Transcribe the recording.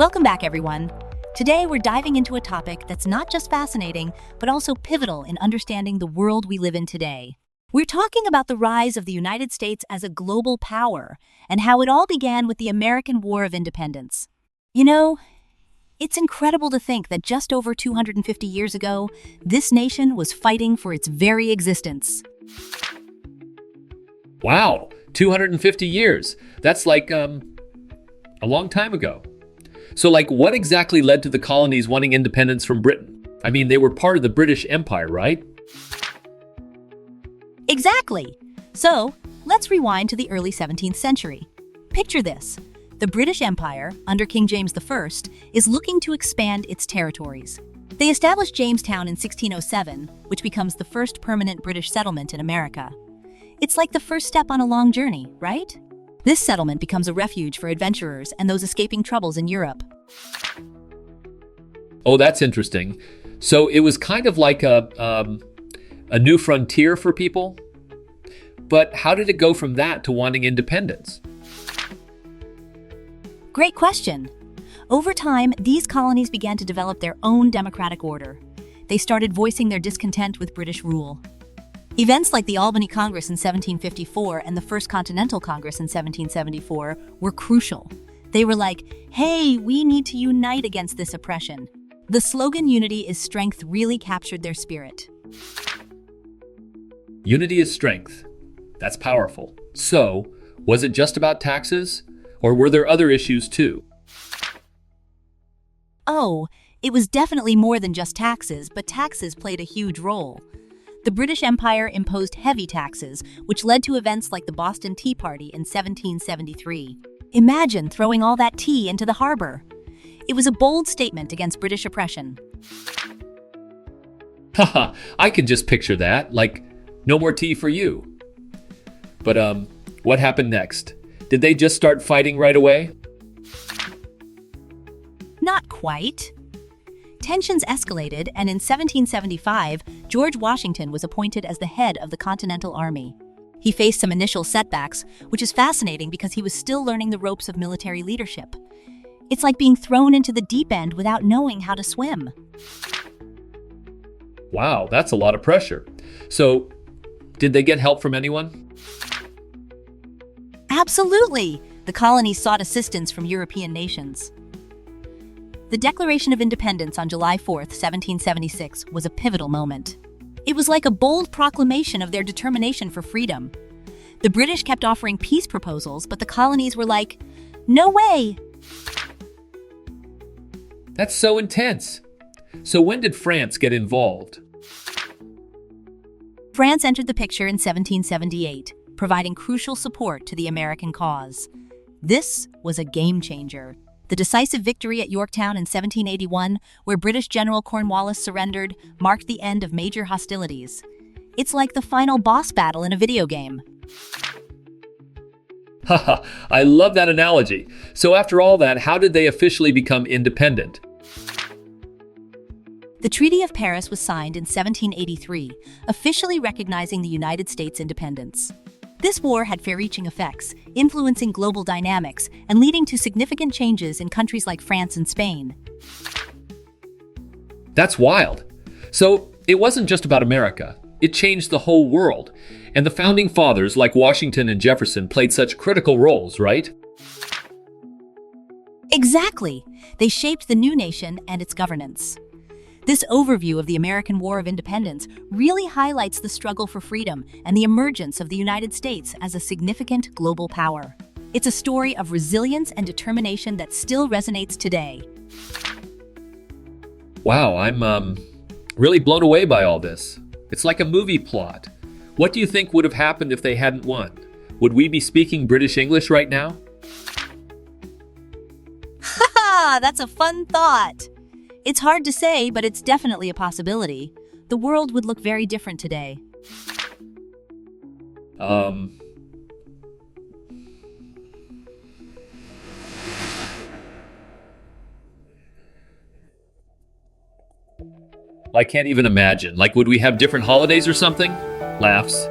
Welcome back, everyone. Today, we're diving into a topic that's not just fascinating, but also pivotal in understanding the world we live in today. We're talking about the rise of the United States as a global power and how it all began with the American War of Independence. You know, it's incredible to think that just over 250 years ago, this nation was fighting for its very existence. Wow, 250 years. That's like a long time ago. So what exactly led to the colonies wanting independence from Britain? I mean, they were part of the British Empire, right? Exactly. So, let's rewind to the early 17th century. Picture this. The British Empire, under King James I, is looking to expand its territories. They established Jamestown in 1607, which becomes the first permanent British settlement in America. It's like the first step on a long journey, right? This settlement becomes a refuge for adventurers and those escaping troubles in Europe. Oh, that's interesting. So it was kind of like a new frontier for people. But how did it go from that to wanting independence? Great question. Over time, these colonies began to develop their own democratic order. They started voicing their discontent with British rule. Events like the Albany Congress in 1754 and the First Continental Congress in 1774 were crucial. They were like, hey, we need to unite against this oppression. The slogan "Unity is strength" really captured their spirit. Unity is strength. That's powerful. So, was it just about taxes? Or were there other issues too? Oh, it was definitely more than just taxes, but taxes played a huge role. The British Empire imposed heavy taxes, which led to events like the Boston Tea Party in 1773. Imagine throwing all that tea into the harbor. It was a bold statement against British oppression. Haha, I can just picture that, like, no more tea for you. But what happened next? Did they just start fighting right away? Not quite. Tensions escalated, and in 1775, George Washington was appointed as the head of the Continental Army. He faced some initial setbacks, which is fascinating because he was still learning the ropes of military leadership. It's like being thrown into the deep end without knowing how to swim. Wow, that's a lot of pressure. So, did they get help from anyone? Absolutely! The colonies sought assistance from European nations. The Declaration of Independence on July 4, 1776, was a pivotal moment. It was like a bold proclamation of their determination for freedom. The British kept offering peace proposals, but the colonies were like, no way! That's so intense. So when did France get involved? France entered the picture in 1778, providing crucial support to the American cause. This was a game changer. The decisive victory at Yorktown in 1781, where British General Cornwallis surrendered, marked the end of major hostilities. It's like the final boss battle in a video game. Haha, I love that analogy. So after all that, how did they officially become independent? The Treaty of Paris was signed in 1783, officially recognizing the United States' independence. This war had far-reaching effects, influencing global dynamics and leading to significant changes in countries like France and Spain. That's wild. So it wasn't just about America. It changed the whole world. And the founding fathers like Washington and Jefferson played such critical roles, right? Exactly. They shaped the new nation and its governance. This overview of the American War of Independence really highlights the struggle for freedom and the emergence of the United States as a significant global power. It's a story of resilience and determination that still resonates today. Wow, I'm really blown away by all this. It's like a movie plot. What do you think would have happened if they hadn't won? Would we be speaking British English right now? Haha, that's a fun thought. It's hard to say, but it's definitely a possibility. The world would look very different today. I can't even imagine. Would we have different holidays or something? Laughs.